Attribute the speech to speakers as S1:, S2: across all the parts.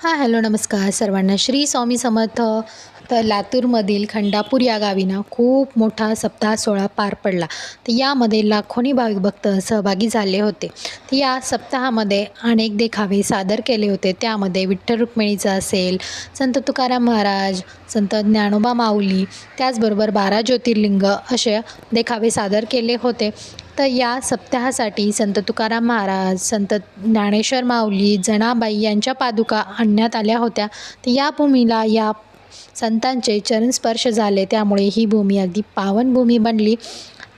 S1: Hello नमस्कार सर्वांना. श्री स्वामी समर्थ. तर लातूरमधील खंडापूर या गावी खूप मोठा सप्ताह सोहळा पार पडला. तर यामध्ये लाखोनी भाविक भक्त सहभागी झाले होते. तर या सप्ताहामध्ये अनेक देखावे सादर केले होते. त्यामध्ये विठ्ठल रुक्मिणीचा असेल, संत तुकाराम महाराज, संत ज्ञानोबा माऊली, त्याचबरोबर 12 ज्योतिर्लिंग असे देखावे सादर केले होते. तर या सप्ताहासाठी संत तुकाराम महाराज, संत ज्ञानेश्वर माऊली, जनाबाई यांच्या पादुका आणण्यात आल्या होत्या. तर या भूमीला या संतांचे चरणस्पर्श झाले, त्यामुळे ही भूमी अगदी पावनभूमी बनली.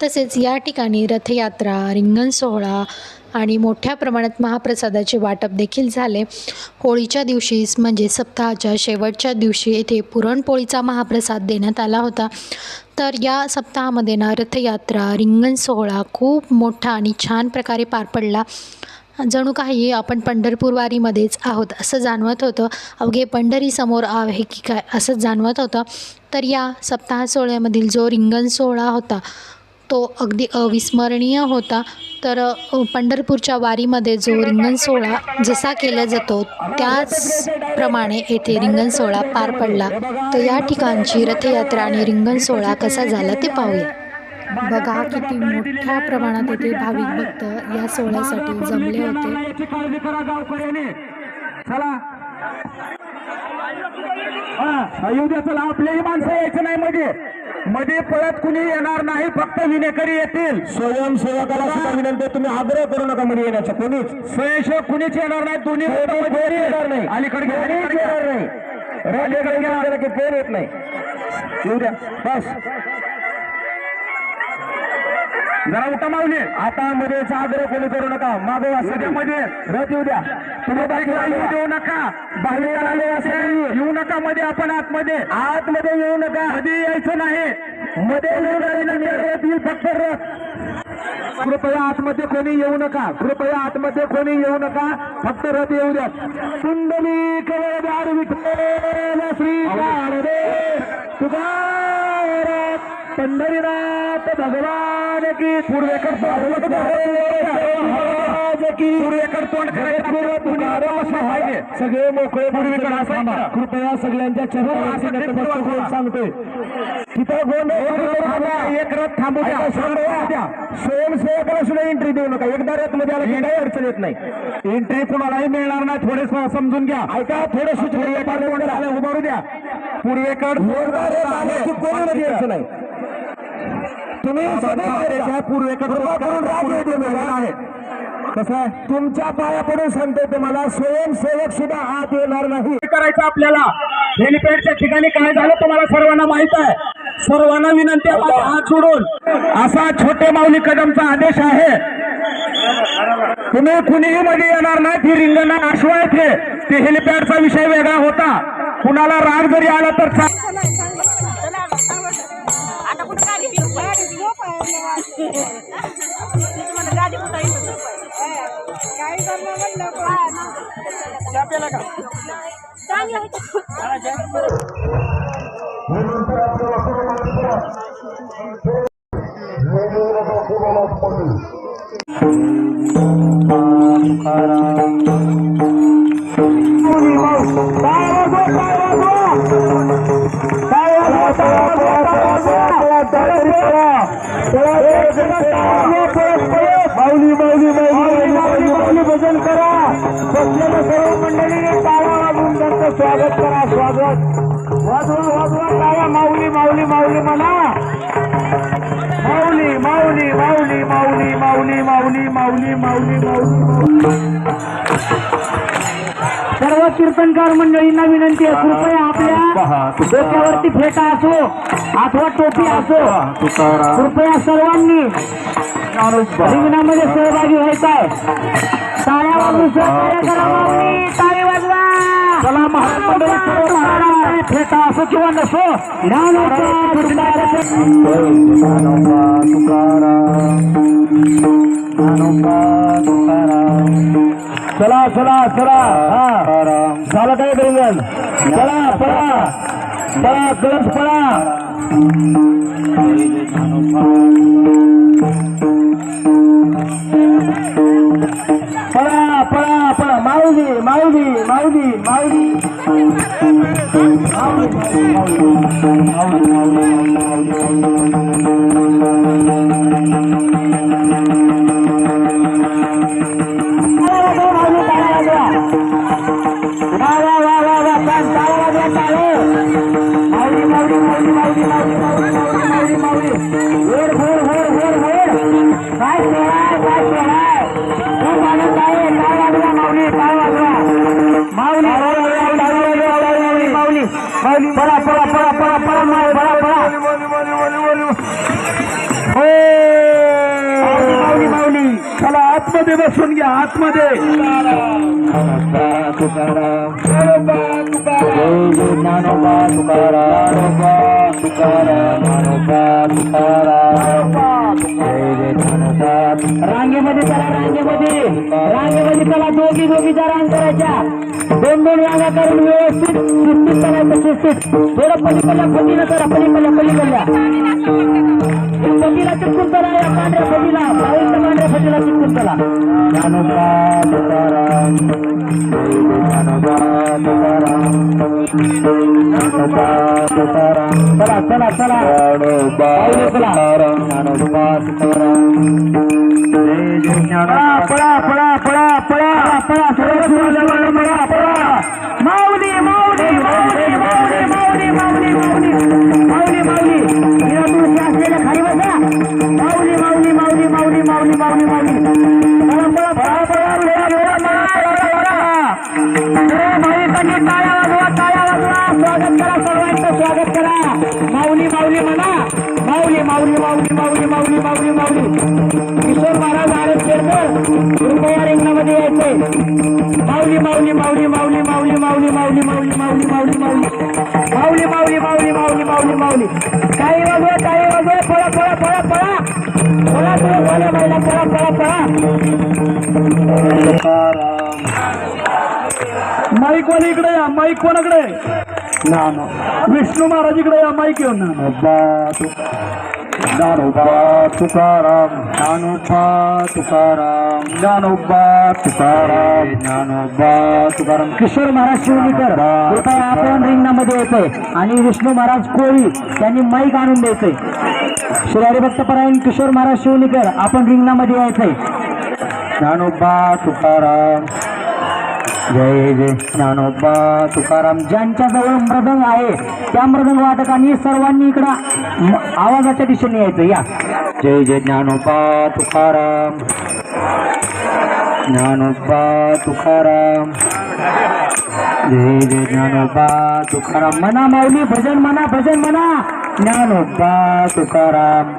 S1: तसेच या ठिकाणी रथयात्रा, रिंगण सोहळा आणि मोठ्या प्रमाणात महाप्रसादाचे वाटप देखील झाले. होळीच्या दिवशी म्हणजे सप्ताहाच्या शेवटच्या दिवशी येथे पुरणपोळीचा महाप्रसाद देण्यात आला होता. तर या सप्ताहामध्ये रथयात्रा, रिंगण सोहळा खूप मोठा आणि छान प्रकारे पार पडला. जणू काही आपण पंढरपूर वारीमध्येच आहोत असं जाणवत होतं. अवघे पंढरी समोर आहे की काय असं जाणवत होतं. तर या सप्ताह सोहळ्यामधील जो रिंगण सोहळा होता तो अगदी अविस्मरणीय होता. तर पंढरपूरच्या वारीमध्ये जो रिंगण सोहळा जसा केला जातो त्याचप्रमाणे येथे रिंगण सोहळा पार पडला. तर या ठिकाणची रथयात्रा आणि रिंगण सोहळा कसा झाला ते पाहूया. बघा किती मोठ्या प्रमाणात येथे भाविक भक्त या सोहळ्यासाठी जमले होते.
S2: चला आपलेही माणसं यायचं नाही मध्ये पळत कुणी येणार नाही, फक्त विनेकरी येतील. स्वयंसेवकाला सुद्धा विनंती, तुम्ही आग्रह करू नका मध्ये येण्याचा. कोणीच स्वयंसेवक कुणीच येणार नाही. दोन्ही येणार नाही, अलीकडे येणार नाही, राजकडे कोण येत नाही. येऊ द्या बस. जरा उठा माऊली. आता मध्ये आग्रह कोणी करू नका. मागवा सध्यामध्ये रथ येऊ द्या. तुम्ही बाईकला येऊ देऊ नका, बाहेर येऊ नका. मध्ये आपण आतमध्ये येऊ नका. मध्ये यायचं नाही. मध्ये रथ येईल, फक्त रथ. कृपया आतमध्ये कोणी येऊ नका. कृपया आतमध्ये कोणी येऊ नका, फक्त रथ येऊ द्या. कुंडली कवळदार विठ्ठल श्री तुकाराम पंढरीनाथ भगवान की. पूर्वेकर सगळे मोकळे पूर्वेकर. कृपया सगळ्यांच्या चरण सांगतोय तिथं एक रथ थांबू द्या. स्वयंसेवकाला सुद्धा एंट्री देऊ नका. एकदा रथ मध्ये आला काही अडचण येत नाही. एंट्री कुणालाही मिळणार नाही. थोडे समजून घ्या. ऐका, थोडे सूचना उभारू द्या. पूर्वेकर कोणी यायचं नाही. तुम्ही पूर्वेकर आहे. कसं आहे, तुमच्या पाया पडून सांगतो तुम्हाला, स्वयंसेवक सुद्धा आत येणार नाही. करायचं आपल्याला. हेलिपॅडच्या ठिकाणी काय झालं तुम्हाला सर्वांना माहित आहे. सर्वांना विनंती आहे हात जोडून. असा छोटे माऊली कदमचा आदेश आहे. तुम्ही कुणीही मध्ये येणार नाही. ती रिंगण आशवाय ते हेलिपॅडचा विषय वेगळा होता. कुणाला राग जरी आला तर भजन करा. बसलेल्या सर्व मंडळीने टाळ्या वाजवून त्यांचं स्वागत करा. स्वागत वाजवा टाळ्या. माऊली माऊली माऊली म्हणा. माऊली माऊली माऊली माऊली माऊली माऊली माऊली माऊली माऊली. सर्व कीर्तनकार मंडळींना विनंती आहे, कृपया आपल्या डोक्यावरती फेटा असो अथवा टोपी असो, कृपया सर्वांनी रिंगणामध्ये सहभागी व्हायचा आहे. टाळ्या वाजवून सहकार्य करा. माऊली टाळी वाजवा. चला महाराज फेटा असो किंवा नसो. चला चला चला. हा झालं काय रिंगण. चला पळा पळा कलश पळा. पळा पळा पळा. माऊली माऊली माऊली माऊली माऊली पळा पळा पळा पळा पळा माय पळा पळा माऊली माऊली चला आतमध्ये बसून घ्या आतमध्ये रांगेमध्ये चला रांगेमध्ये चला दोघीच्या रांग करायच्या दोन रांगा करून व्यवस्थित शिस्तीत करायचं शिस्तीत थोडं पलीकडल्या फटीला करा पलीकडल्या फटीला चिटकून चला या पांढऱ्या फटीला पांढऱ्या फटीला चिटकून चला ज्ञानोबा तुकाराम ज्ञानोबा तुकाराम चला ज्ञानोबा तुकाराम पळा पळा पळा पळा पळा पळा माऊली माऊली माऊली माऊली माऊली माऊली माऊली माऊली माऊली हिरा तुळशी असलेल्या खाली बसा माऊली माऊली माऊली माऊली माऊली माऊली माऊली पळा पळा पळा पळा टाळ्या वाजवा स्वागत करा सर्वांचं स्वागत करा माऊली माऊली म्हणा माऊली माऊली माऊली माऊली माऊली माऊली माऊली किशोर महाराज आरत शेरकर कृपया रिंगणामध्ये यायचे माऊली माऊली माऊली माऊली माऊली माऊली माऊली माऊली माऊली माऊली माऊली माऊली माऊली माऊली माऊली माऊली टाळी वाजवा पळा पळा पळा पळा पळा तुम्ही बोला महिला पळा पळा पळा माईक वाले इकडे या माईक कोणाकडे विष्णू महाराज इकडे या माईक येऊन ज्ञानोबा तुकाराम ज्ञानोबा तुकाराम ज्ञानोबा तुकाराम ज्ञानोबा तुकाराम किशोर महाराज शिवणीकर कृपया आपण रिंगणामध्ये येतोय आणि विष्णू महाराज कोळी त्यांनी माईक आणून द्यायचंय श्री हरिभक्तपरायण किशोर महाराज शिवणीकर आपण रिंगणामध्ये यायचंय ज्ञानोबा तुकाराम जय जय ज्ञानोबा तुकाराम ज्यांच्याजवळ मृदंग आहे त्या मृदंग वादकांनी सर्वांनी इकडं आवाजाच्या दिशेने यायचं या जय जय ज्ञानोबा तुकाराम ज्ञानोबा तुकाराम जय जय ज्ञानोबा तुकाराम म्हणा माऊली भजन म्हणा ज्ञानोबा तुकाराम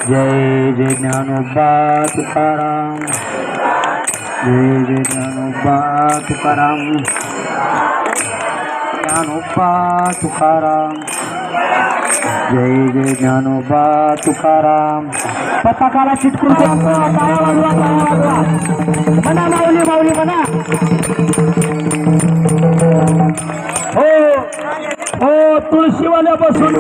S2: जय जय ज्ञानोबा तुकाराम जय जय ज्ञानोबा तुकाराम ज्ञानोबा तुकाराम जय जय ज्ञानोबा तुकाराम पताकाला चिटकून म्हणा माऊली म्हणा हो तुळशीवाल्यापासून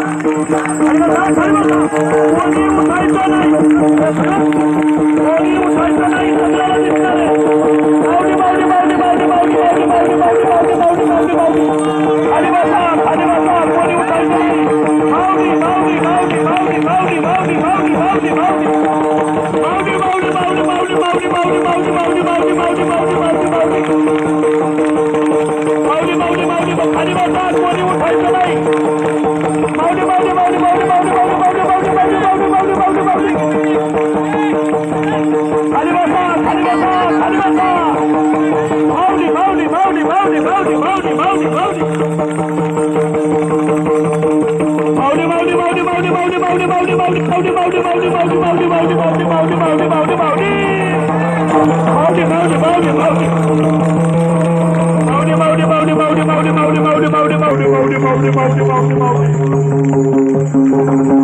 S2: Maudi.